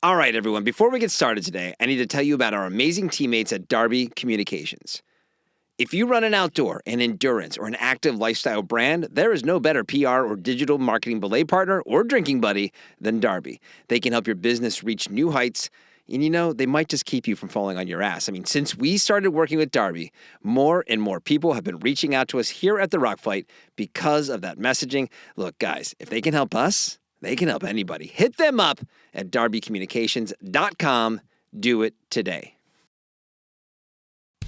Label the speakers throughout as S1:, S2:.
S1: All right, everyone, before we get started today, I need to tell you about our amazing teammates at Darby Communications. If you run an outdoor, an endurance, or an active lifestyle brand, there is no better PR or digital marketing belay partner or drinking buddy than Darby. They can help your business reach new heights, and they might just keep you from falling on your ass. Since we started working with Darby, more and more people have been reaching out to us here at the Rock Fight because of that messaging. Look, guys, if they can help us, they can help anybody. Hit them up at darbycommunications.com. Do it today.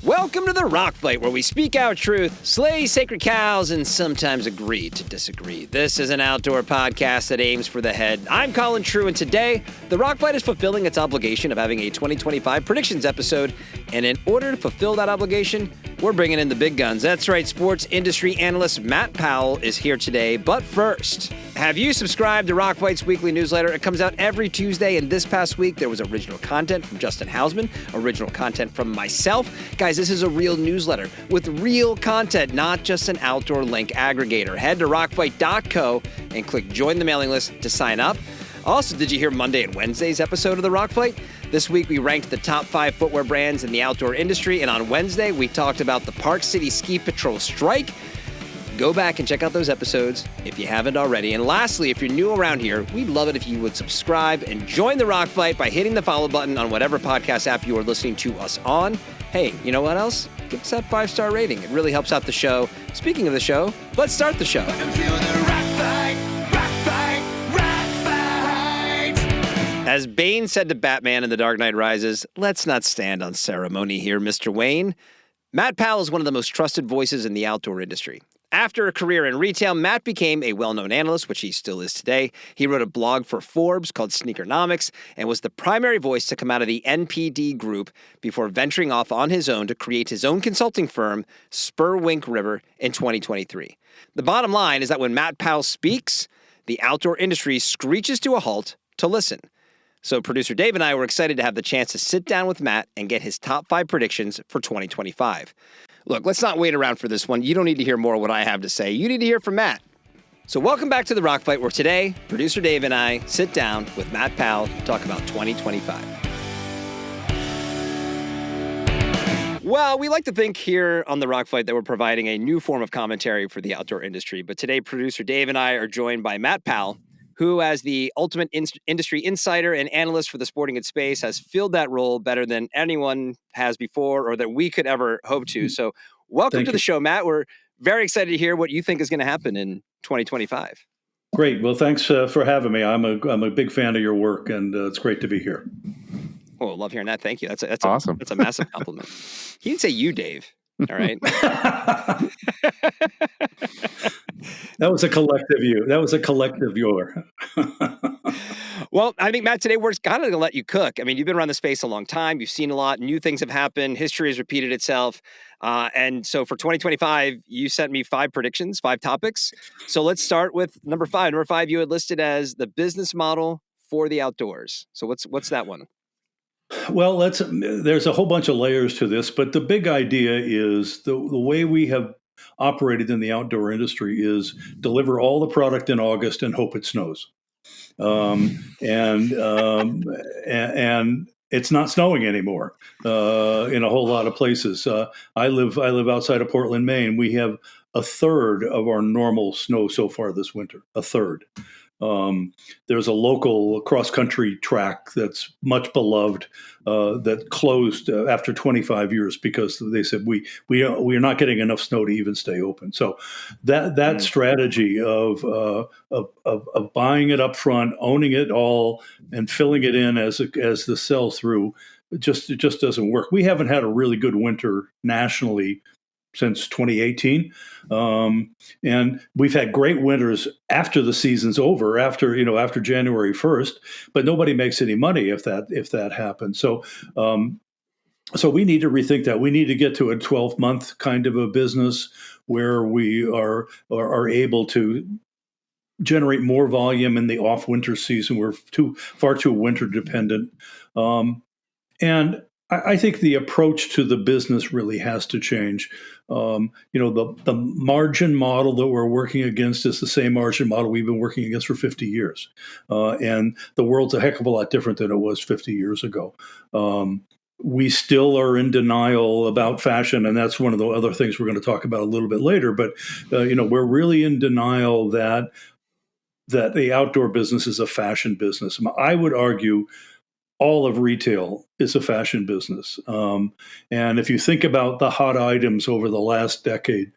S1: Welcome to the Rock Fight, where we speak our truth, slay sacred cows, and sometimes agree to disagree. This is an outdoor podcast that aims for the head. I'm Colin True, and today, the Rock Fight is fulfilling its obligation of having a 2025 predictions episode, and in order to fulfill that obligation, we're bringing in the big guns. That's right, sports industry analyst Matt Powell is here today. But first, have you subscribed to Rock Fight's weekly newsletter? It comes out every Tuesday, and this past week, there was original content from Justin Hausman, original content from myself. Guys, this is a real newsletter with real content, not just an outdoor link aggregator. Head to rockfight.co and click join the mailing list to sign up. Also, did you hear Monday and Wednesday's episode of the Rock Fight? This week, we ranked the top 5 footwear brands in the outdoor industry, and on Wednesday, we talked about the Park City Ski Patrol strike. Go back and check out those episodes if you haven't already. And lastly, if you're new around here, we'd love it if you would subscribe and join the Rock Fight by hitting the follow button on whatever podcast app you are listening to us on. Hey, you know what else? Give us that 5-star rating. It really helps out the show. Speaking of the show, let's start the show. As Bane said to Batman in The Dark Knight Rises, let's not stand on ceremony here, Mr. Wayne. Matt Powell is one of the most trusted voices in the outdoor industry. After a career in retail, Matt became a well-known analyst, which he still is today. He wrote a blog for Forbes called Sneakernomics and was the primary voice to come out of the NPD group before venturing off on his own to create his own consulting firm, Spurwink River, in 2023. The bottom line is that when Matt Powell speaks, the outdoor industry screeches to a halt to listen. So producer Dave and I were excited to have the chance to sit down with Matt and get his top 5 predictions for 2025. Look, let's not wait around for this one. You don't need to hear more of what I have to say. You need to hear from Matt. So welcome back to the Rock Fight, where today, producer Dave and I sit down with Matt Powell to talk about 2025. Well, we like to think here on the Rock Fight that we're providing a new form of commentary for the outdoor industry. But today, producer Dave and I are joined by Matt Powell, who, as the ultimate industry insider and analyst for the sporting goods space, has filled that role better than anyone has before or that we could ever hope to. So welcome to the show, Matt. We're very excited to hear what you think is going to happen in 2025.
S2: Great. Well, thanks for having me. I'm a big fan of your work, and it's great to be here.
S1: Oh, love hearing that. Thank you. That's
S3: awesome.
S1: That's a massive compliment. He didn't say you, Dave. All right.
S2: That was a collective you. That was a collective your.
S1: Well, I think, Matt, today we're kind of going to let you cook. You've been around the space a long time. You've seen a lot. New things have happened. History has repeated itself. And so for 2025, you sent me 5 predictions, 5 topics. So let's start with number 5. Number 5, you had listed as the business model for the outdoors. So what's that one?
S2: Well, there's a whole bunch of layers to this, but the big idea is the way we have operated in the outdoor industry is deliver all the product in August and hope it snows. And it's not snowing anymore in a whole lot of places. I live outside of Portland, Maine. We have a third of our normal snow so far this winter. A third. There's a local cross-country track that's much beloved that closed after 25 years because they said we are not getting enough snow to even stay open. So that strategy of buying it up front, owning it all, and filling it in as the sell through it just doesn't work. We haven't had a really good winter nationally since 2018. And we've had great winters after the season's over, after January 1st, but nobody makes any money if that happens. So we need to rethink that. We need to get to a 12-month kind of a business where we are able to generate more volume in the off-winter season. We're far too winter dependent. And I think the approach to the business really has to change. The margin model that we're working against is the same margin model we've been working against for 50 years. And the world's a heck of a lot different than it was 50 years ago. We still are in denial about fashion, and that's one of the other things we're going to talk about a little bit later. But we're really in denial that the outdoor business is a fashion business. I would argue all of retail is a fashion business. And if you think about the hot items over the last decade,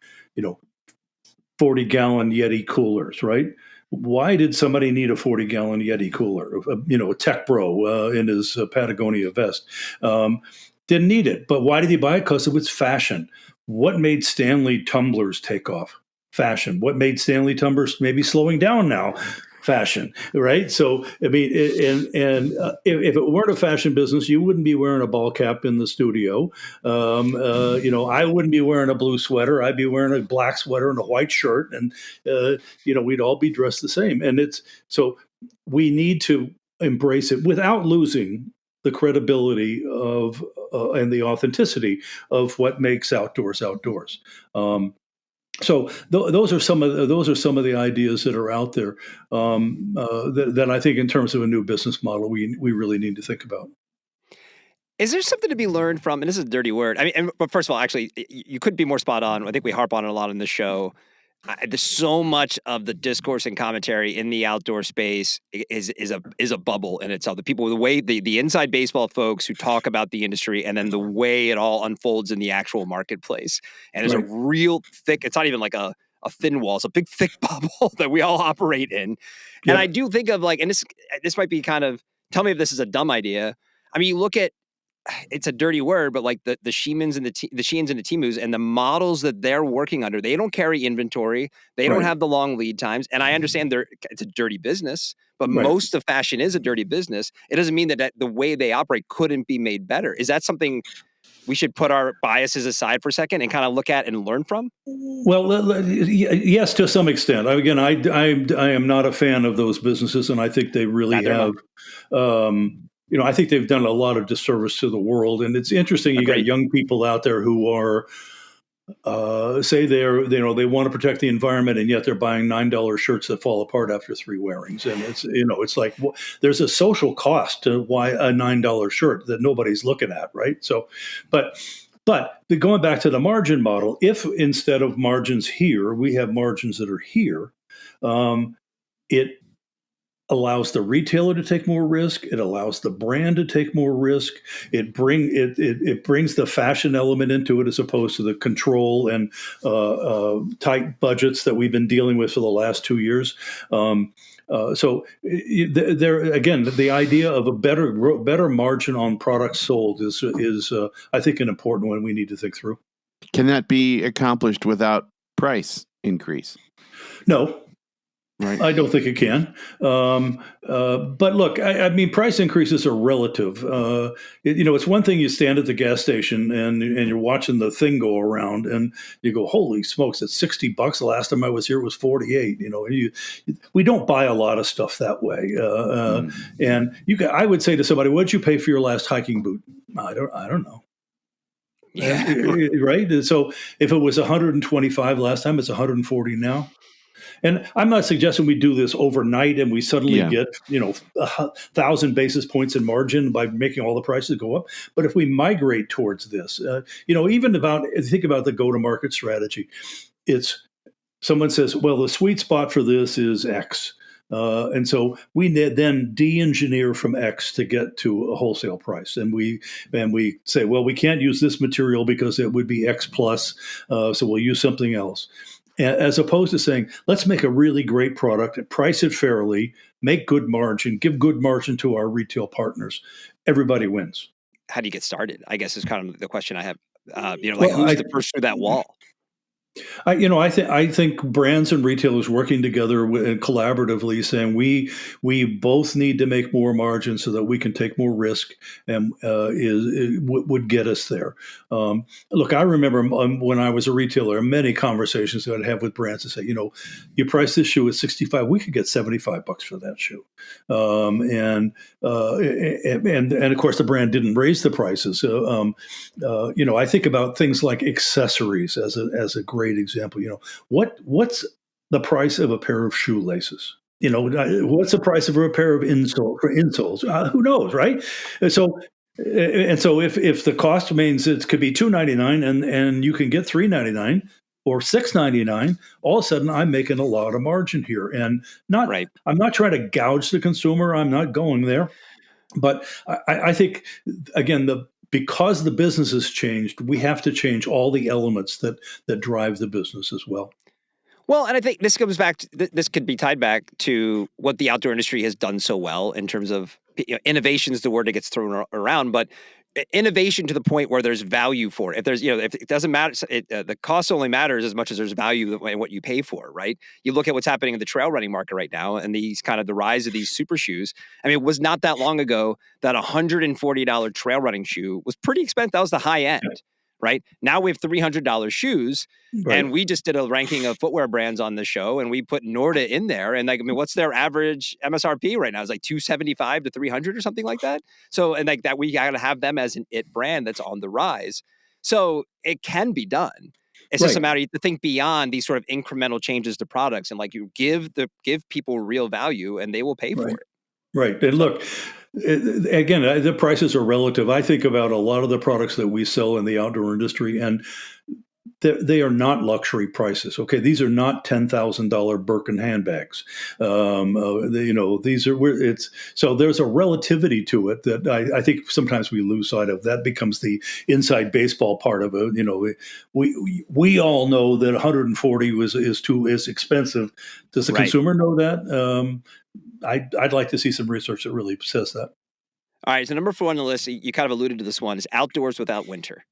S2: 40-gallon Yeti coolers, right? Why did somebody need a 40-gallon Yeti cooler? A tech bro in his Patagonia vest. Didn't need it. But why did he buy it? Because it was fashion. What made Stanley tumblers take off? Fashion. What made Stanley tumblers maybe slowing down now? Fashion, right? So, I mean, if it weren't a fashion business, you wouldn't be wearing a ball cap in the studio. I wouldn't be wearing a blue sweater. I'd be wearing a black sweater and a white shirt, and we'd all be dressed the same. And so we need to embrace it without losing the credibility of and the authenticity of what makes outdoors outdoors. So those are some of the ideas that are out there that I think, in terms of a new business model, we really need to think about.
S1: Is there something to be learned from? And this is a dirty word. I mean, but first of all, actually, you couldn't be more spot on. I think we harp on it a lot in the show. There's so much of the discourse and commentary in the outdoor space is a bubble in itself. The people, the way the inside baseball folks who talk about the industry, and then the way it all unfolds in the actual marketplace. And there's a real thick. It's not even like a thin wall. It's a big thick bubble that we all operate in. Yep. And I do think of and this might be kind of, tell me if this is a dumb idea. I mean, you look at, it's a dirty word, but like the Shemans and the Sheins and the Temus and the models that they're working under, they don't carry inventory. They don't have the long lead times. And I understand it's a dirty business, but most of fashion is a dirty business. It doesn't mean that the way they operate couldn't be made better. Is that something we should put our biases aside for a second and kind of look at and learn from?
S2: Well, yes, to some extent. Again, I am not a fan of those businesses, and I think they really have. I think they've done a lot of disservice to the world. And it's interesting. You got young people out there who are say they want to protect the environment, and yet they're buying $9 shirts that fall apart after 3 wearings. And it's like, there's a social cost to why a $9 shirt that nobody's looking at, right? So, but going back to the margin model, if instead of margins here, we have margins that are here, it allows the retailer to take more risk. It allows the brand to take more risk. It brings the fashion element into it, as opposed to the control and tight budgets that we've been dealing with for the last 2 years. So there again, the idea of a better margin on products sold is I think an important one we need to think through.
S3: Can that be accomplished without price increase?
S2: No. Right. I don't think it can. But look, I mean, price increases are relative. It's one thing you stand at the gas station and you're watching the thing go around and you go, holy smokes, it's $60. The last time I was here was 48. We don't buy a lot of stuff that way. And I would say to somebody, what'd you pay for your last hiking boot? I don't know. Yeah. Right. So if it was 125 last time, it's 140 now. And I'm not suggesting we do this overnight and we suddenly get, 1,000 basis points in margin by making all the prices go up. But if we migrate towards this, think about the go-to-market strategy. It's someone says, well, the sweet spot for this is X. And so we then de-engineer from X to get to a wholesale price. And we say, well, we can't use this material because it would be X plus, so we'll use something else. As opposed to saying, let's make a really great product, price it fairly, make good margin, give good margin to our retail partners. Everybody wins.
S1: How do you get started? I guess is kind of the question I have. Who's the first through that wall?
S2: I think brands and retailers working together and collaboratively saying we both need to make more margin so that we can take more risk, and would get us there. Look, I remember when I was a retailer, many conversations that I'd have with brands to say, you price this shoe at 65, we could get $75 for that shoe, and of course the brand didn't raise the prices. I think about things like accessories as a great example. What's the price of a pair of shoelaces? What's the price of a pair of insoles? Who knows, right? And so, if the cost means it could be $2.99 and you can get $3.99 or $6.99, all of a sudden I'm making a lot of margin here, and
S1: Right.
S2: I'm not trying to gouge the consumer. I'm not going there, but I think again because the business has changed, we have to change all the elements that drive the business as well.
S1: Well, and I think this comes back this could be tied back to what the outdoor industry has done so well in terms of innovation is the word that gets thrown around, but innovation to the point where there's value for it. If there's, if it doesn't matter, the cost only matters as much as there's value in what you pay for, right? You look at what's happening in the trail running market right now and the rise of these super shoes. I mean, it was not that long ago that $140 trail running shoe was pretty expensive. That was the high end. Right now we have $300 shoes,
S2: Right.
S1: and we just did a ranking of footwear brands on the show, and we put Norda in there. And what's their average MSRP right now? It's like $275 to $300 or something like that. So, and like that, we got to have them as an it brand that's on the rise. So it can be done. It's just a matter to think beyond these sort of incremental changes to products, and you give people real value, and they will pay for it.
S2: Right. And look, again, the prices are relative. I think about a lot of the products that we sell in the outdoor industry, and they are not luxury prices. Okay, these are not $10,000 Birkin handbags. These are so there's a relativity to it that I think sometimes we lose sight of. That becomes the inside baseball part of it. We all know that 140 is expensive. Does the consumer know that? I'd like to see some research that really says that.
S1: All right, so number 4 on the list, you kind of alluded to this one, is outdoors without winter.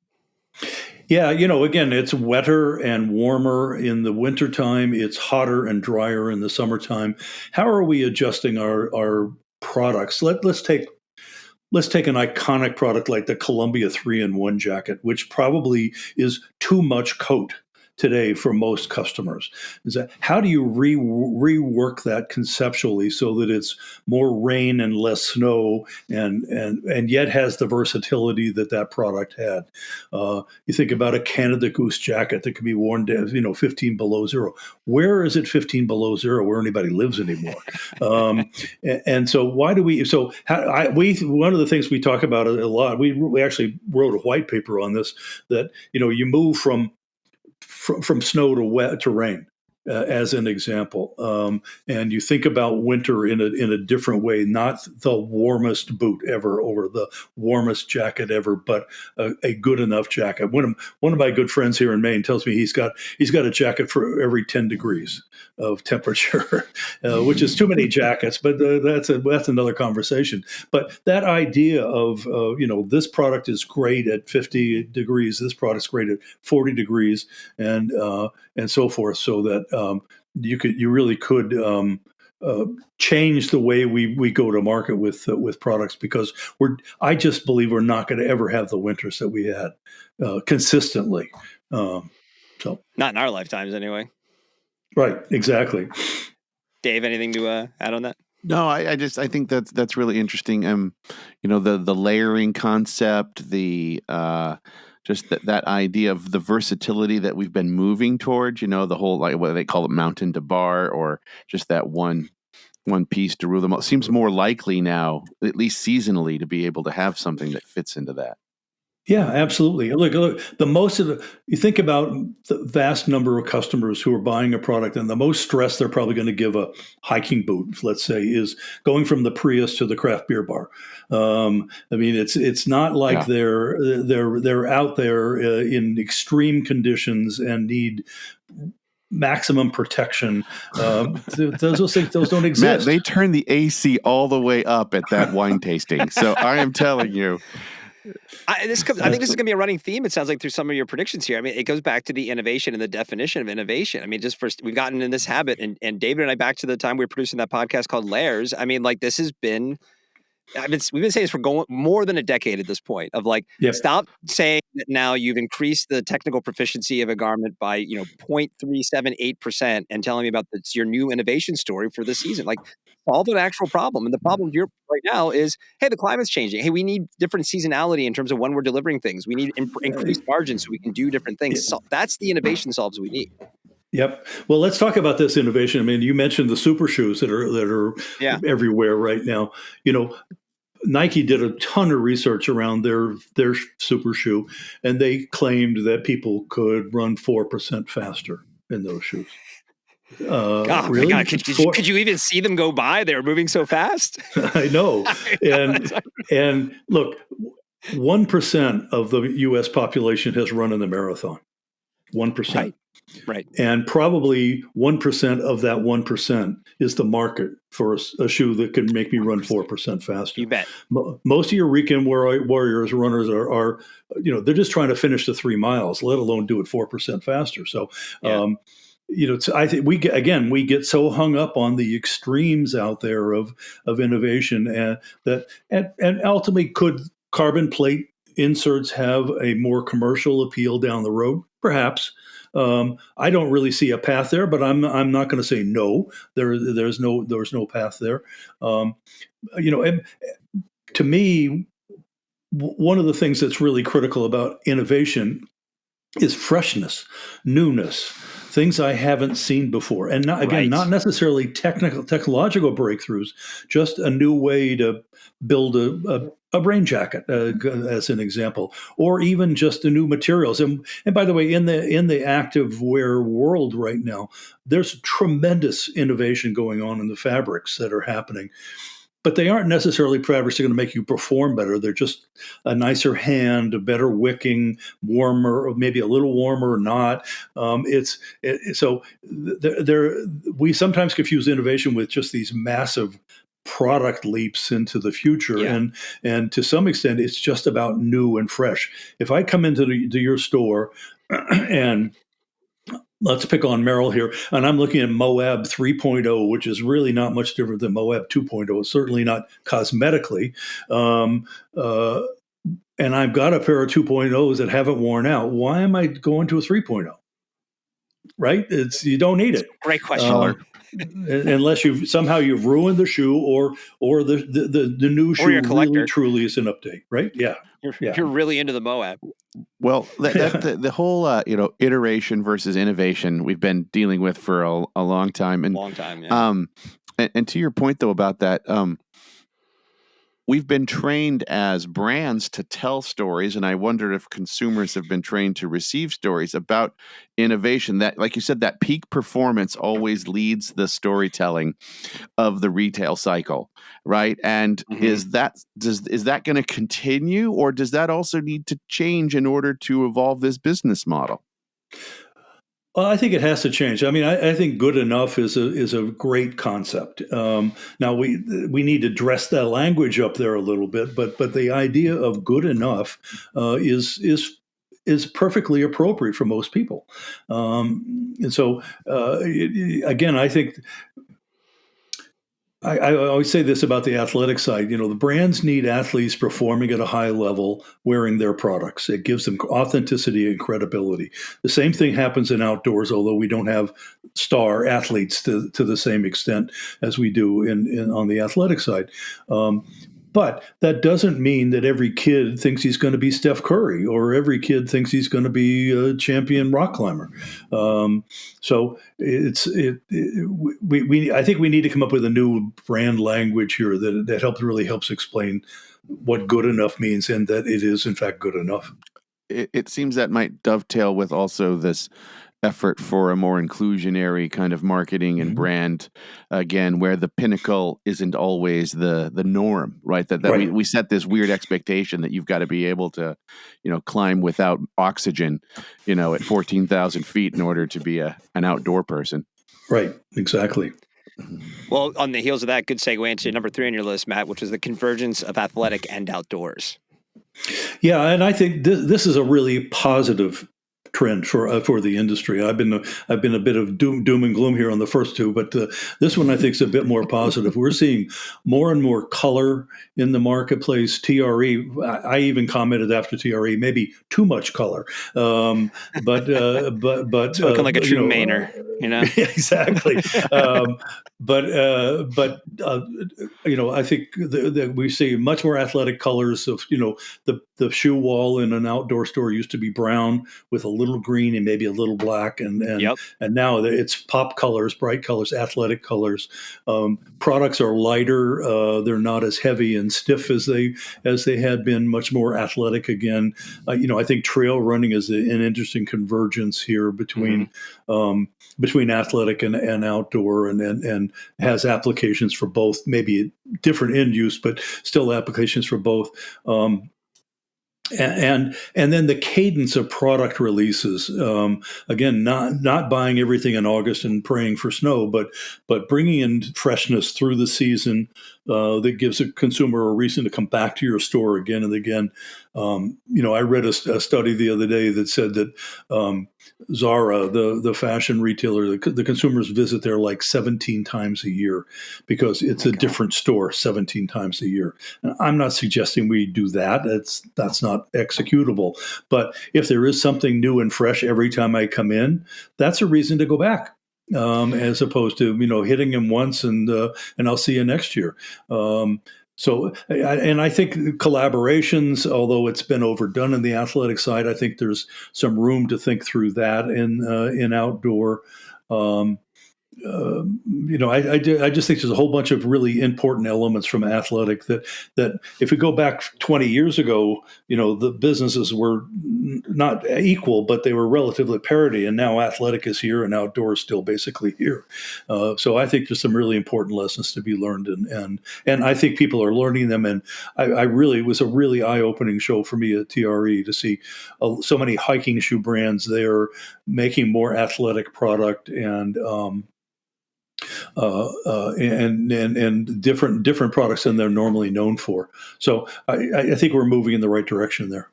S2: Yeah, again, it's wetter and warmer in the wintertime. It's hotter and drier in the summertime. How are we adjusting our products? Let's take an iconic product like the Columbia 3-in-1 jacket, which probably is too much coat today for most customers. Is that how do you rework that conceptually so that it's more rain and less snow, and yet has the versatility that product had? You think about a Canada Goose jacket that can be worn to 15 below zero. Where is it 15 below zero where anybody lives anymore? And so why do we? So one of the things we talk about a lot. We actually wrote a white paper on this, that you move from snow to rain, as an example, and you think about winter in a different way. Not the warmest boot ever or the warmest jacket ever, but a good enough jacket. One of my good friends here in Maine tells me he's got a jacket for every 10 degrees of temperature, which is too many jackets. But that's another conversation. But that idea of this product is great at 50 degrees, this product's great at 40 degrees, and so forth, so that you really could change the way we go to market with products, because I just believe we're not going to ever have the winters that we had consistently. So
S1: not in our lifetimes, anyway.
S2: Right, exactly.
S1: Dave, anything to add on that?
S3: No, I think that's really interesting. The layering concept, the just that idea of the versatility that we've been moving towards, the whole, like what they call it, mountain to bar, or just that one piece to rule them all. It seems more likely now, at least seasonally, to be able to have something that fits into that.
S2: Yeah, absolutely. Look, you think about the vast number of customers who are buying a product, and the most stress they're probably going to give a hiking boot, let's say, is going from the Prius to the craft beer bar. I mean, it's not like they're out there in extreme conditions and need maximum protection. Those don't exist.
S3: Matt, they turn the AC all the way up at that wine tasting. So I am telling you.
S1: I think this is going to be a running theme. It sounds like through some of your predictions here. I mean, it goes back to the innovation and the definition of innovation. I mean, just first, we've gotten in this habit, and David and I, back to the time we were producing that podcast called Layers. I mean, like, this has been, we've been saying this for more than a decade at this point, of like,
S2: Yep.
S1: stop saying that now you've increased the technical proficiency of a garment by, 0.378% and telling me about it's your new innovation story for this season. Like, solve an actual problem. And the problem here right now is, hey, the climate's changing. Hey, we need different seasonality in terms of when we're delivering things. We need increased margins so we can do different things. So that's the innovation solves we need.
S2: Yep. Well, let's talk about this innovation. I mean, you mentioned the super shoes that are everywhere right now. Nike did a ton of research around their super shoe, and they claimed that people could run 4% faster in those shoes.
S1: God,
S2: really?
S1: God, could you even see them go by? They were moving so fast.
S2: I know. And look, 1% of the U.S. population has run in the marathon. 1%.
S1: Right.
S2: And probably 1% of that 1% is the market for a shoe that can make me run 4% faster.
S1: You bet.
S2: Most of your weekend warriors runners are they're just trying to finish the 3 miles, let alone do it 4% faster. So, I think we get so hung up on the extremes out there of innovation, and ultimately, could carbon plate inserts have a more commercial appeal down the road? Perhaps. I don't really see a path there, but I'm not going to say no. There's no path there. And to me, one of the things that's really critical about innovation is freshness, newness, things I haven't seen before, and not necessarily technological breakthroughs, just a new way to build a rain jacket, as an example, or even just the new materials. And by the way, in the active wear world right now, there's tremendous innovation going on in the fabrics that are happening. But they aren't necessarily fabrics that are going to make you perform better. They're just a nicer hand, a better wicking, warmer, or maybe a little warmer or not. We sometimes confuse innovation with just these massive product leaps into the future, and to some extent, it's just about new and fresh. If I come into your store and let's pick on Merrill here, and I'm looking at Moab 3.0, which is really not much different than Moab 2.0. Certainly not cosmetically. And I've got a pair of 2.0s that haven't worn out. Why am I going to a 3.0? Right? You don't need it.
S1: Great question.
S2: Unless you've ruined the shoe, or the new shoe really truly is an update, right? Yeah.
S1: You're really into the Moab.
S3: Well, the whole iteration versus innovation we've been dealing with for a long time, and and to your point though about that, we've been trained as brands to tell stories, and I wonder if consumers have been trained to receive stories about innovation. That, like you said, that peak performance always leads the storytelling of the retail cycle, right? And is that going to continue, or does that also need to change in order to evolve this business model?
S2: Well, I think it has to change. I mean, I think good enough is a great concept. Now we need to dress that language up there a little bit, but the idea of good enough is perfectly appropriate for most people. And so again, I think. I always say this about the athletic side. The brands need athletes performing at a high level, wearing their products. It gives them authenticity and credibility. The same thing happens in outdoors, although we don't have star athletes to the same extent as we do on the athletic side. But that doesn't mean that every kid thinks he's going to be Steph Curry, or every kid thinks he's going to be a champion rock climber. So I think we need to come up with a new brand language here that really helps explain what good enough means, and that it is in fact good enough.
S3: It seems that might dovetail with also this effort for a more inclusionary kind of marketing and brand, again, where the pinnacle isn't always the norm, right? That we set this weird expectation that you've got to be able to, climb without oxygen, at 14,000 feet in order to be an outdoor person.
S2: Right. Exactly.
S1: Well, on the heels of that, good segue into number 3 on your list, Matt, which is the convergence of athletic and outdoors.
S2: Yeah, and I think this is a really positive trend for the industry. I've been a bit of doom and gloom here on the first two, but this one I think is a bit more positive. We're seeing more and more color in the marketplace. TRE, I even commented after TRE, maybe too much color, but
S1: It's looking like a true Mainer,
S2: exactly. But I think that we see much more athletic colors of the shoe wall in an outdoor store used to be brown with a little green and maybe a little black,
S1: Yep.
S2: and now it's pop colors, bright colors, athletic colors. Products are lighter; they're not as heavy and stiff as they had been. Much more athletic again. I think trail running is an interesting convergence here between athletic and outdoor, and has applications for both. Maybe different end use, but still applications for both. And then the cadence of product releases. Again, not buying everything in August and praying for snow, but bringing in freshness through the season that gives a consumer a reason to come back to your store again and again. I read a study the other day that said that Zara, the fashion retailer, the consumers visit there like 17 times a year because it's a different store 17 times a year. And I'm not suggesting we do that. That's not executable. But if there is something new and fresh every time I come in, that's a reason to go back. As opposed to hitting them once and I'll see you next year. I think collaborations, although it's been overdone in the athletic side, I think there's some room to think through that in outdoor. I just think there's a whole bunch of really important elements from athletic that if we go back 20 years ago, the businesses were not equal, but they were relatively parity. And now athletic is here and outdoor is still basically here. So I think there's some really important lessons to be learned, and I think people are learning them. And it was a really eye-opening show for me at TRE to see so many hiking shoe brands there making more athletic product and different products than they're normally known for. So I think we're moving in the right direction there.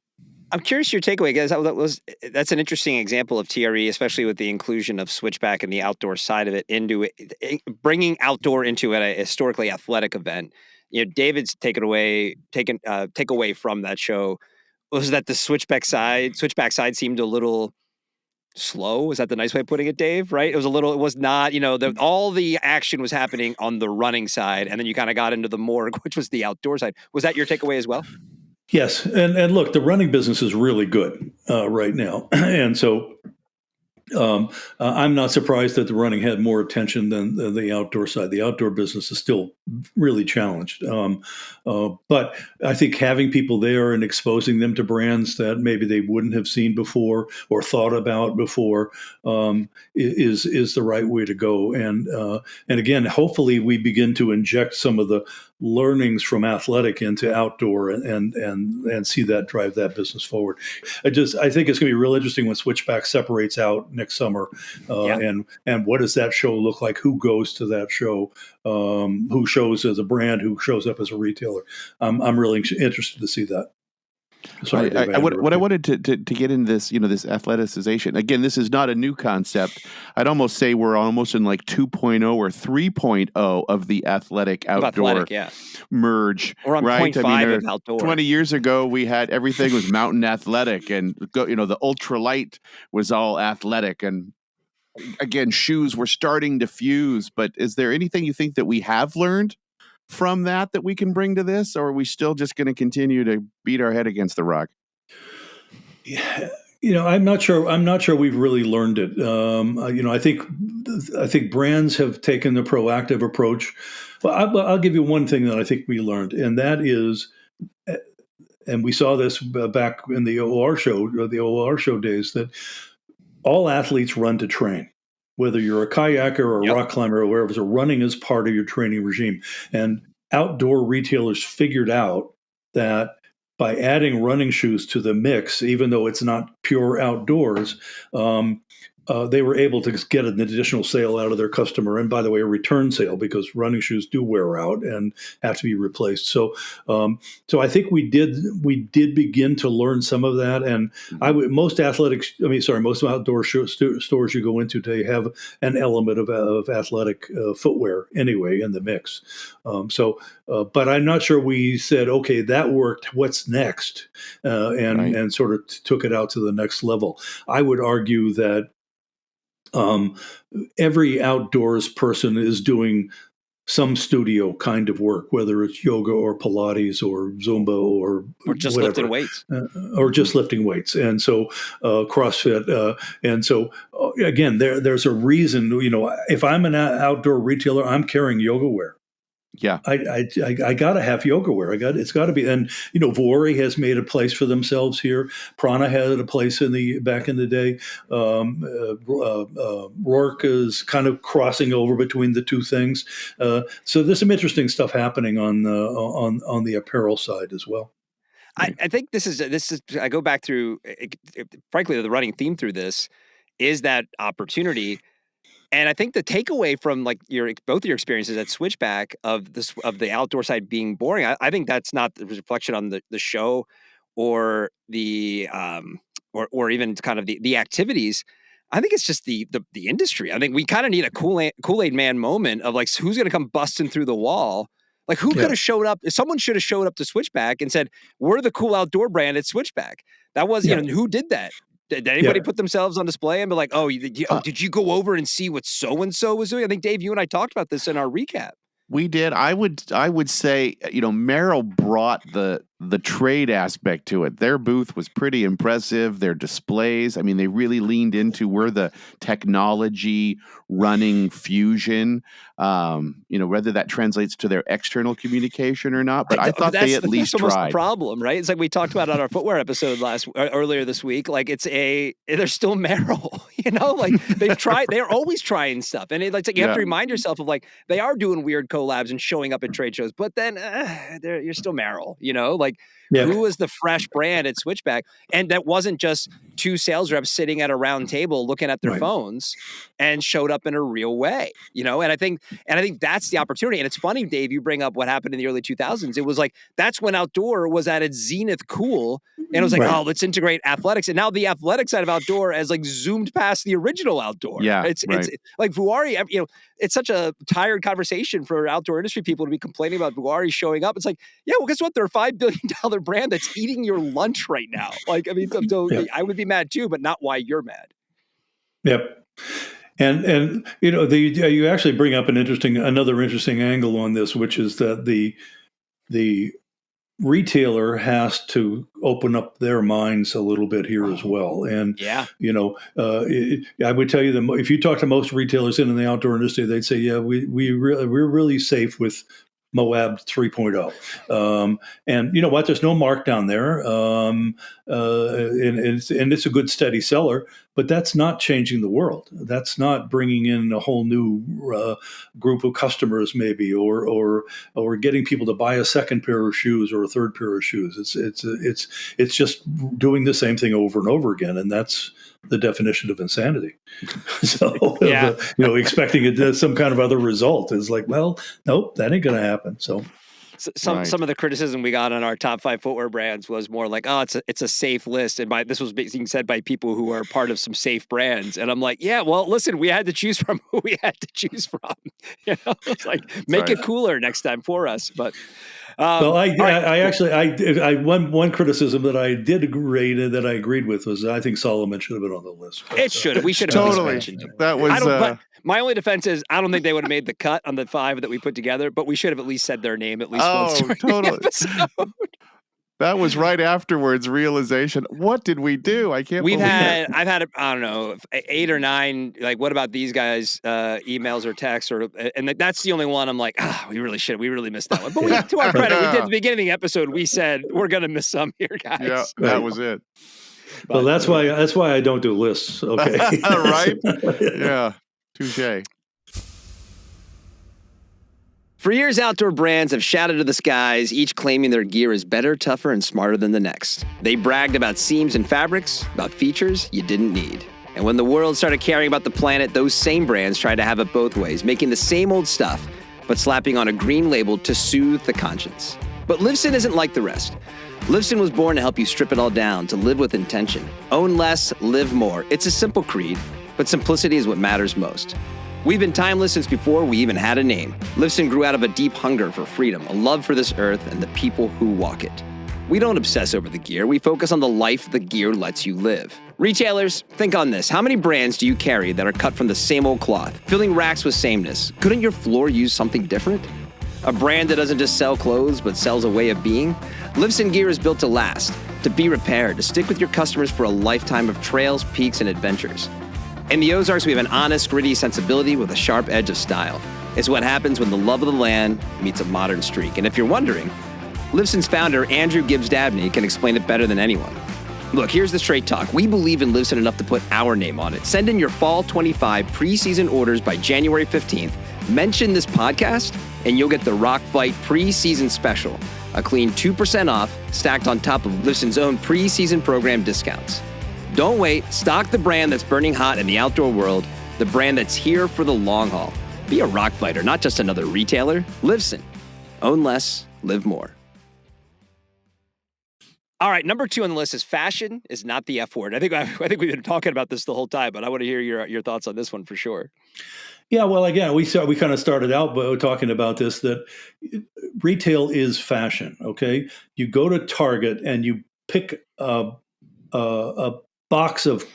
S1: I'm curious your takeaway, guys. That's an interesting example of TRE, especially with the inclusion of Switchback and the outdoor side of it into it, bringing outdoor into a historically athletic event. David's takeaway from that show was that the Switchback side seemed a little slow. Is that the nice way of putting it, Dave? Right? It was not, all the action was happening on the running side, and then you kind of got into the morgue, which was the outdoor side. Was that your takeaway as well?
S2: Yes, and look, the running business is really good right now, and so I'm not surprised that the running had more attention than the outdoor side. The outdoor business is still really challenged. But I think having people there and exposing them to brands that maybe they wouldn't have seen before or thought about before is the right way to go. And again, hopefully we begin to inject some of the learnings from athletic into outdoor and see that drive that business forward. I think it's going to be real interesting when Switchback separates out next summer, and what does that show look like? Who goes to that show? Who shows as a brand? Who shows up as a retailer? I'm really interested to see that. Sorry,
S3: what I wanted to get in this, this athleticization. Again, this is not a new concept. I'd almost say we're almost in like 2.0 or 3.0 of the athletic outdoor merge.
S1: We're on
S3: right?
S1: 0.5 of outdoor.
S3: 20 years ago, we had everything was mountain athletic, and the ultralight was all athletic, and again, shoes were starting to fuse. But is there anything you think that we have learned from that we can bring to this, or are we still just going to continue to beat our head against the rock?
S2: Yeah, I'm not sure we've really learned it. I think brands have taken the proactive approach. Well, I'll give you one thing that I think we learned, and that is, and we saw this back in the OR show days, that all athletes run to train. Whether you're a kayaker or a rock climber or wherever, so running is part of your training regime. And outdoor retailers figured out that by adding running shoes to the mix, even though it's not pure outdoors, they were able to get an additional sale out of their customer. And by the way, a return sale, because running shoes do wear out and have to be replaced. So I think we did begin to learn some of that. And most outdoor stores you go into today have an element of athletic footwear anyway in the mix. But I'm not sure we said, okay, that worked. What's next? And sort of took it out to the next level. I would argue that every outdoors person is doing some studio kind of work, whether it's yoga or Pilates or Zumba or
S1: just
S2: whatever.
S1: lifting weights.
S2: Or just lifting weights. And so CrossFit. And so, again, there's a reason, if I'm an outdoor retailer, I'm carrying yoga wear.
S3: Yeah,
S2: I gotta have yoga wear. It's got to be, and Vuori has made a place for themselves here. Prana had a place back in the day. Rourke is kind of crossing over between the two things. So there's some interesting stuff happening on the apparel side as well.
S1: I think this is. I go back through. Frankly, the running theme through this is that opportunity. And I think the takeaway from both of your experiences at Switchback of the outdoor side being boring, I think that's not the reflection on the show or the or even kind of the activities. I think it's just the industry. I think we kind of need a Kool-Aid man moment of who's going to come busting through the wall. Who could have showed up? Someone should have showed up to Switchback and said, "We're the cool outdoor brand at Switchback." That was who did that? Did anybody put themselves on display and be like, did you go over and see what so-and-so was doing? I think, Dave, you and I talked about this in our recap.
S3: We did. I would say, Merrill brought the trade aspect to it. Their booth was pretty impressive. Their displays, I mean, they really leaned into the technology running fusion, whether that translates to their external communication or not. But I thought they at least tried.
S1: That's the problem, right? It's like we talked about on our footwear episode earlier this week. They're still Merrill, they've tried. They're always trying stuff, and you have to remind yourself of they are doing weird collabs and showing up at trade shows, but then you're still Merrill, Who was the fresh brand at Switchback? And that wasn't just two sales reps sitting at a round table looking at their phones and showed up in a real way, And I think that's the opportunity. And it's funny, Dave, you bring up what happened in the early 2000s. It was that's when outdoor was at its zenith cool. And it was let's integrate athletics. And now the athletic side of outdoor has zoomed past the original outdoor.
S3: Yeah,
S1: it's like Vuori, it's such a tired conversation for outdoor industry people to be complaining about Vuori showing up. It's well, guess what? They're a $5 billion brand that's eating your lunch right now. I would be mad too, but not why you're mad.
S2: Yep. And you actually bring up another interesting angle on this, which is that the retailer has to open up their minds a little bit here as well. And I would tell you that if you talk to most retailers in the outdoor industry, they'd say, we're really safe with Moab 3.0. And you know what? There's no markdown there. And it's a good steady seller, but that's not changing the world. That's not bringing in a whole new group of customers maybe, or getting people to buy a second pair of shoes or a third pair of shoes. It's just doing the same thing over and over again. And that's the definition of insanity. So, expecting some kind of other result is nope, that ain't going to happen. So
S1: some of the criticism we got on our top 5 footwear brands was more it's a safe list. And this was being said by people who are part of some safe brands. And I'm well, listen, we had to choose from who we had to choose from. It's make it cooler next time for us. But
S2: one criticism that I did agree that I agreed with was I think Solomon should have been on the list.
S1: It should have. We should have mentioned him.
S3: That was.
S1: But my only defense is I don't think they would have made the cut on the 5 that we put together, but we should have at least said their name at least once during the episode.
S3: That was right afterwards realization. What did we do? I can't believe it.
S1: I've had, I don't know, 8 or 9, what about these guys, emails or texts, and that's the only one I'm we really missed that one. But to our credit, we did at the beginning of the episode, we said, we're going to miss some here, guys.
S3: Yeah, that was it.
S2: Well, that's why I don't do lists. Okay.
S3: Right? Yeah. Touché.
S1: For years, outdoor brands have shouted to the skies, each claiming their gear is better, tougher, and smarter than the next. They bragged about seams and fabrics, about features you didn't need. And when the world started caring about the planet, those same brands tried to have it both ways, making the same old stuff, but slapping on a green label to soothe the conscience. But Livson isn't like the rest. Livson was born to help you strip it all down, to live with intention. Own less, live more. It's a simple creed, but simplicity is what matters most. We've been timeless since before we even had a name. Livson grew out of a deep hunger for freedom, a love for this earth and the people who walk it. We don't obsess over the gear. We focus on the life the gear lets you live. Retailers, think on this. How many brands do you carry that are cut from the same old cloth, filling racks with sameness? Couldn't your floor use something different? A brand that doesn't just sell clothes, but sells a way of being? Livson gear is built to last, to be repaired, to stick with your customers for a lifetime of trails, peaks, and adventures. In the Ozarks, we have an honest, gritty sensibility with a sharp edge of style. It's what happens when the love of the land meets a modern streak. And if you're wondering, Livson's founder, Andrew Gibbs Dabney, can explain it better than anyone. Look, here's the straight talk. We believe in Livson enough to put our name on it. Send in your Fall 25 preseason orders by January 15th. Mention this podcast, and you'll get the Rock Fight preseason special, a clean 2% off stacked on top of Livson's own preseason program discounts. Don't wait. Stock the brand that's burning hot in the outdoor world, the brand that's here for the long haul. Be a rock fighter, not just another retailer. Livson. Own less, live more. All right, number 2 on the list is fashion is not the F word. I think we've been talking about this the whole time, but I want to hear your thoughts on this one for sure.
S2: Yeah, well, again, we kind of started out by talking about this, that retail is fashion. Okay, you go to Target and you pick a box of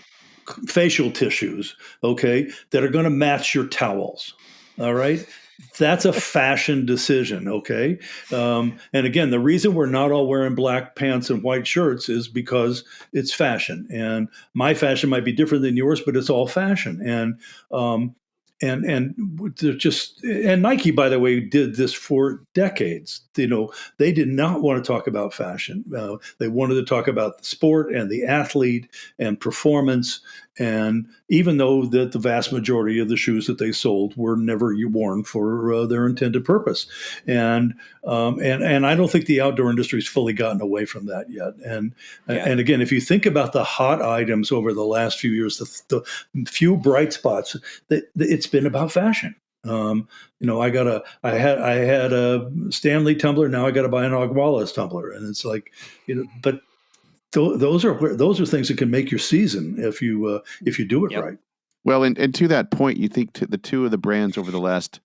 S2: facial tissues, okay, that are going to match your towels. All right. That's a fashion decision, okay? And again, the reason we're not all wearing black pants and white shirts is because it's fashion. And my fashion might be different than yours, but it's all fashion. And Nike, by the way, did this for decades. You know, they did not want to talk about fashion. They wanted to talk about the sport and the athlete and performance. And even though that the vast majority of the shoes that they sold were never worn for their intended purpose, and I don't think the outdoor industry's fully gotten away from that yet. And again, if you think about the hot items over the last few years, the few bright spots, it's been about fashion. You know, I had a Stanley tumbler. Now I got to buy an Og Wallace tumbler, and it's like, you know, but those are things that can make your season if you do it right.
S3: Well, and to that point, you think the two of the brands over the last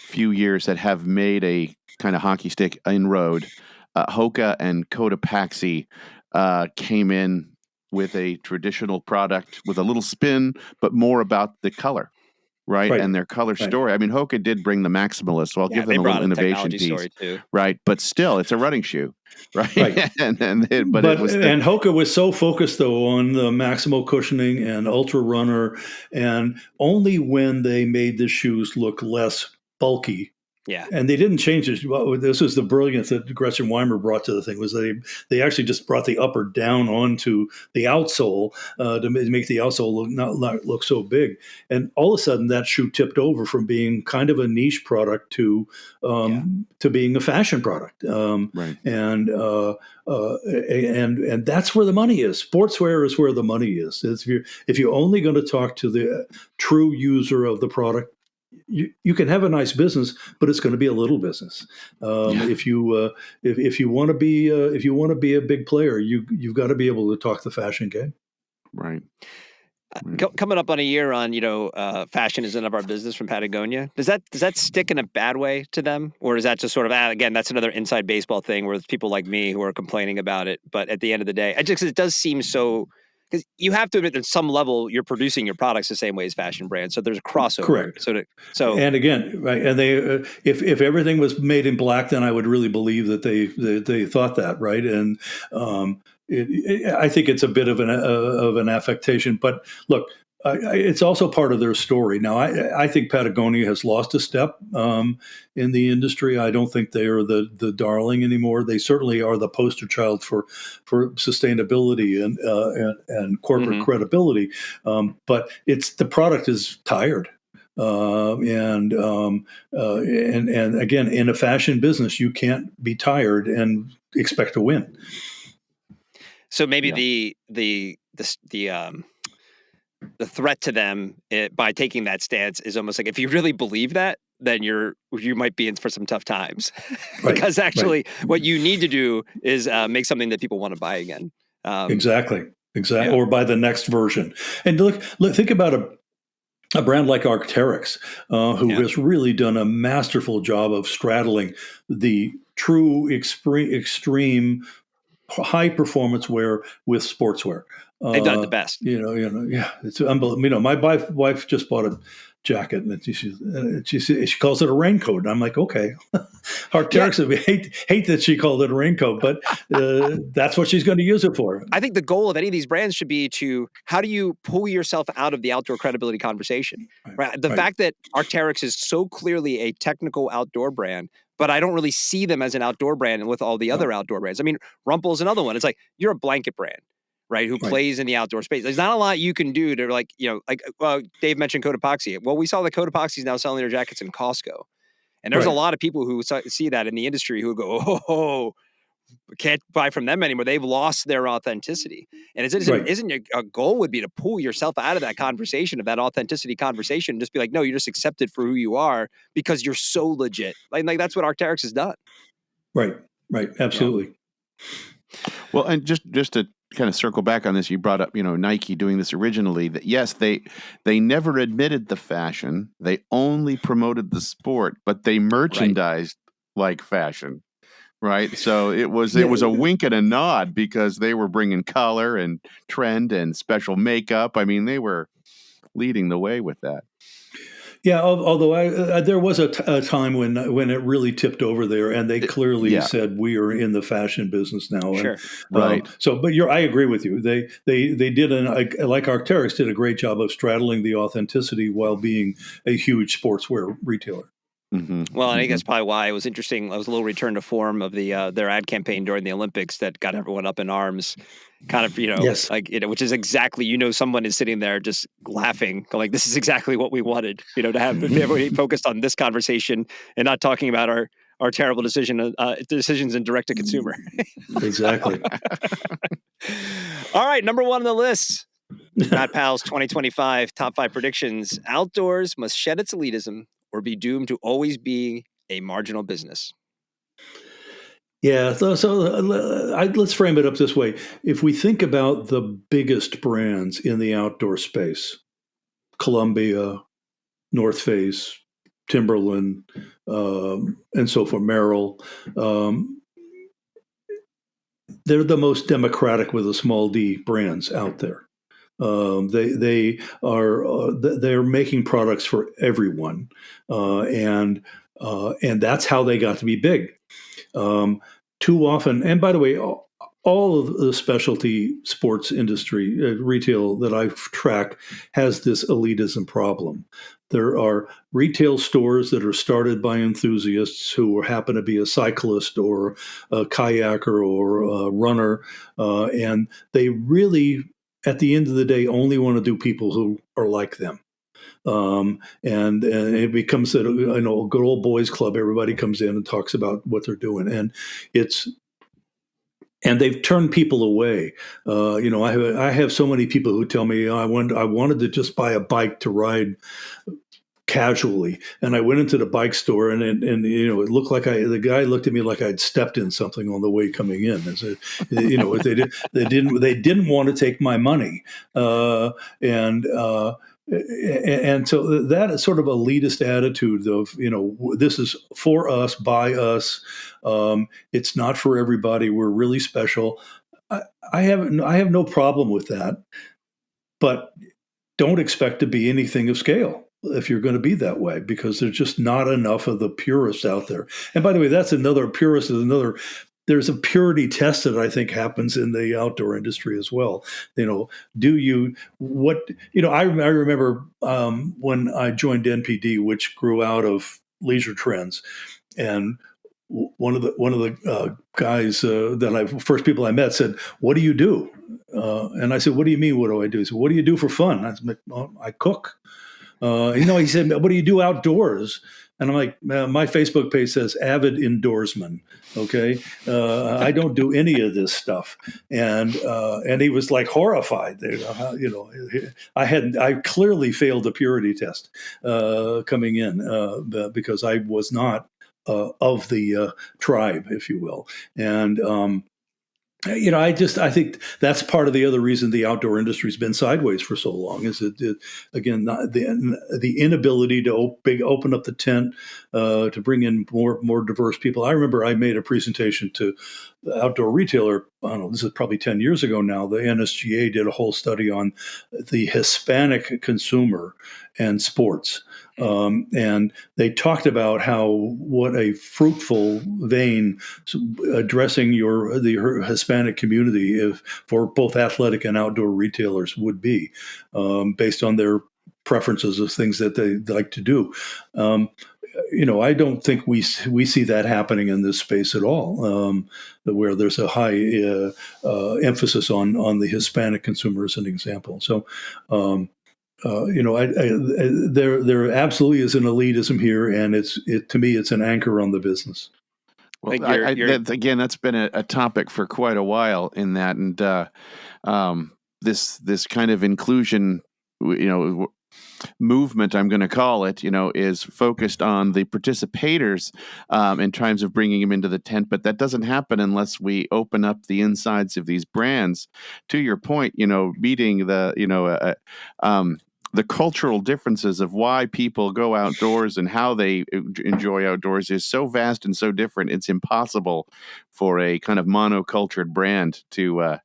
S3: few years that have made a kind of hockey stick inroad, Hoka and Cotopaxi, came in with a traditional product with a little spin, but more about the color. Right? And their color story. I mean, Hoka did bring the Maximalist, so I'll give them a little innovation piece. Right. But still, it's a running shoe. Right. and
S2: Hoka was so focused, though, on the maximal cushioning and Ultra Runner. And only when they made the shoes look less bulky.
S1: Yeah.
S2: And they didn't change it. Well, this was the brilliance that Gretchen Weimer brought to the thing, was they actually just brought the upper down onto the outsole to make the outsole not look so big. And all of a sudden that shoe tipped over from being kind of a niche product to being a fashion product. And that's where the money is. Sportswear is where the money is. If you're only going to talk to the true user of the product, you can have a nice business, but it's going to be a little business. If you want to be a big player, you've got to be able to talk the fashion game.
S3: Right.
S1: Coming up on a year on, fashion is none of our business from Patagonia. Does that stick in a bad way to them? Or is that just sort of, again, that's another inside baseball thing where it's people like me who are complaining about it. But at the end of the day, it does seem so, because you have to admit that at some level you're producing your products the same way as fashion brands. So there's a crossover.
S2: Correct. So and again, right. And they, if everything was made in black, then I would really believe that they thought that, right. And, I think it's a bit of an affectation, but look, it's also part of their story. Now, I think Patagonia has lost a step in the industry. I don't think they are the darling anymore. They certainly are the poster child for sustainability and corporate credibility. But the product is tired. And again, in a fashion business, you can't be tired and expect to win.
S1: So maybe the the threat to them by taking that stance is almost like, if you really believe that, then you might be in for some tough times.
S2: Right,
S1: Because
S2: right.
S1: actually what you need to do is make something that people want to buy again.
S2: Exactly.
S1: Yeah.
S2: Or buy the next version. And look, think about a brand like Arc'teryx, who
S1: Yeah.
S2: has really done a masterful job of straddling the true extreme high performance wear with sportswear.
S1: They've done it the best.
S2: Yeah, it's unbelievable. My wife just bought a jacket, and she calls it a raincoat, and I'm like, okay. Arc'teryx, hate that she called it a raincoat, but that's what she's going to use it for.
S1: I think the goal of any of these brands should be how do you pull yourself out of the outdoor credibility conversation? Right. The fact that Arc'teryx is so clearly a technical outdoor brand, but I don't really see them as an outdoor brand with all the other outdoor brands. I mean, Rumple's another one. It's like, you're a blanket brand, right? Who plays in the outdoor space. There's not a lot you can do to Dave mentioned Code Epoxy. Well, we saw that Code Epoxy is now selling their jackets in Costco. And there's a lot of people who see that in the industry who go, oh, can't buy from them anymore. They've lost their authenticity. And isn't a goal would be to pull yourself out of that conversation, of that authenticity conversation, and just be like, no, you're just accepted for who you are because you're so legit. Like that's what Arc'teryx has done.
S2: Right. Absolutely.
S3: Yeah. Well, and just to kind of circle back on this, you brought up, Nike doing this originally. That yes, they never admitted the fashion. They only promoted the sport, but they merchandised like fashion. Right. So it was a wink and a nod, because they were bringing color and trend and special makeup. I mean, they were leading the way with that.
S2: Yeah, although there was a time when it really tipped over there, and they clearly said, we are in the fashion business now.
S1: Sure.
S2: And, but I agree with you. They did, like Arc'teryx did a great job of straddling the authenticity while being a huge sportswear retailer.
S1: Mm-hmm. Well, I think that's probably why it was interesting. It was a little return to form of their ad campaign during the Olympics that got everyone up in arms, kind of, which is exactly, someone is sitting there just laughing, like, this is exactly what we wanted, to have everybody focused on this conversation and not talking about our terrible decisions in direct to consumer.
S2: Exactly.
S1: All right, number one on the list, Matt Powell's 2025 top 5 predictions: outdoors must shed its elitism or be doomed to always be a marginal business.
S2: Yeah, let's frame it up this way. If we think about the biggest brands in the outdoor space, Columbia, North Face, Timberland, and so forth, Merrell, they're the most democratic with a small d brands out there. They're making products for everyone, and that's how they got to be big. Too often, and by the way, all of the specialty sports industry retail that I track has this elitism problem. There are retail stores that are started by enthusiasts who happen to be a cyclist or a kayaker or a runner, and they really, at the end of the day, only want to do people who are like them. And it becomes a good old boys club. Everybody comes in and talks about what they're doing, and they've turned people away. I have so many people who tell me, I wanted to just buy a bike to ride casually, and I went into the bike store, and it looked like the guy looked at me like I'd stepped in something on the way coming in. As they didn't want to take my money, and so that is sort of elitist attitude of, this is for us, by us. It's not for everybody. We're really special. I have no problem with that, but don't expect to be anything of scale if you're going to be that way, because there's just not enough of the purists out there. And by the way, there's a purity test that I think happens in the outdoor industry as well. I remember when I joined NPD, which grew out of Leisure Trends, and one of the guys first people I met said, "What do you do?" And I said, "What do you mean? What do I do?" He said, "What do you do for fun?" I said, "I cook." He said, "What do you do outdoors?" And I'm like, my Facebook page says avid indoorsman. Okay. I don't do any of this stuff. And he was like horrified. I clearly failed the purity test coming in because I was not of the tribe, if you will. And, I think that's part of the other reason the outdoor industry's been sideways for so long is again, the inability to open up the tent, to bring in more diverse people. I remember I made a presentation to the outdoor retailer. I don't know, this is probably 10 years ago now. The NSGA did a whole study on the Hispanic consumer and sports. And they talked about what a fruitful vein addressing the Hispanic community for both athletic and outdoor retailers would be, based on their preferences of things that they like to do. I don't think we see that happening in this space at all, where there's a high emphasis on the Hispanic consumer as an example. So, there absolutely is an elitism here, and to me, it's an anchor on the business.
S3: Well, again, that's been a topic for quite a while in that, and this kind of inclusion, movement, I'm going to call it, is focused on the participators in terms of bringing them into the tent. But that doesn't happen unless we open up the insides of these brands. To your point, meeting the cultural differences of why people go outdoors and how they enjoy outdoors is so vast and so different. It's impossible for a kind of monocultured brand to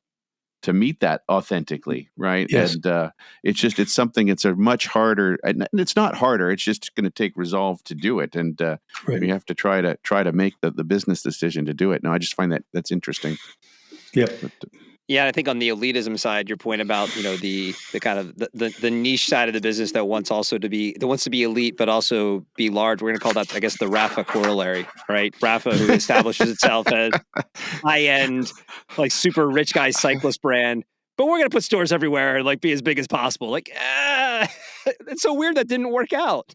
S3: meet that authentically, right?
S2: Yes.
S3: And it's a much harder, and it's not harder, it's just going to take resolve to do it. And
S2: Right.
S3: you have to try to make the business decision to do it. No, I just find that's interesting.
S2: Yep.
S1: Yeah, I think on the elitism side, your point about the kind of the niche side of the business that wants to be elite but also be large. We're going to call that, I guess, the Rafa corollary, right? Rafa, who establishes itself as high end, like super rich guy cyclist brand, but we're going to put stores everywhere and like be as big as possible. Like, it's so weird that didn't work out.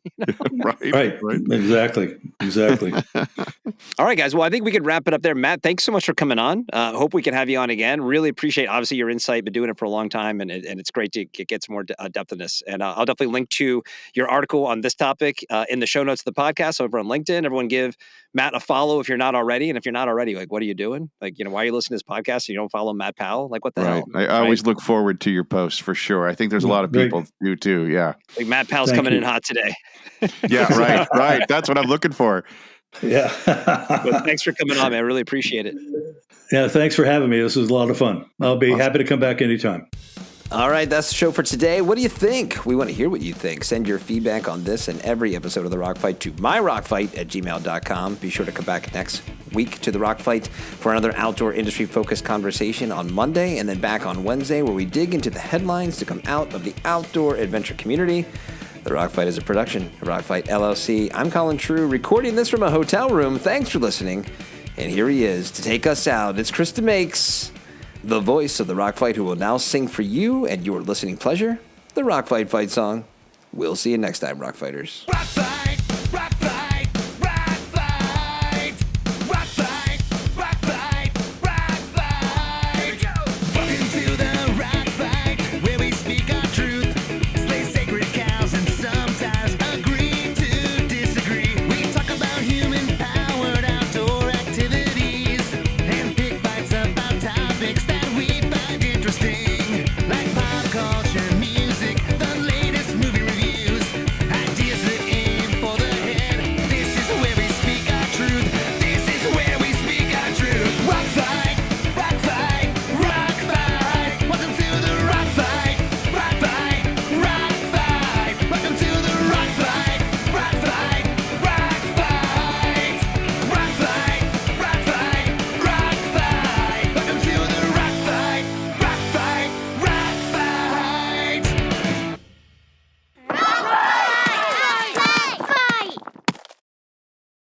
S2: Right. Exactly.
S1: All right, guys. Well, I think we could wrap it up there. Matt, thanks so much for coming on. Hope we can have you on again. Really appreciate, obviously, your insight. Been doing it for a long time, and it's great to get some more depth in this. And I'll definitely link to your article on this topic in the show notes of the podcast over on LinkedIn. Everyone give Matt a follow if you're not already. And if you're not already, like, what are you doing? Like, why are you listening to this podcast and you don't follow Matt Powell? Like, what the hell?
S3: I always look forward to your posts for sure. I think there's a lot of people do too. Yeah.
S1: Like Matt Powell's coming in hot today.
S3: Yeah, right. That's what I'm looking for.
S2: Yeah.
S1: But thanks for coming on, man. I really appreciate it.
S2: Yeah, thanks for having me. This was a lot of fun. I'll be happy to come back anytime.
S1: All right, that's the show for today. What do you think? We want to hear what you think. Send your feedback on this and every episode of The Rock Fight to myrockfight@gmail.com. Be sure to come back next week to The Rock Fight for another outdoor industry-focused conversation on Monday, and then back on Wednesday where we dig into the headlines to come out of the outdoor adventure community. The Rock Fight is a production of Rock Fight LLC. I'm Colin True, recording this from a hotel room. Thanks for listening. And here he is to take us out. It's Krista Makes, the voice of the Rock Fight, who will now sing for you and your listening pleasure the Rock Fight fight song. We'll see you next time, Rock Fighters.
S4: Rock Fight!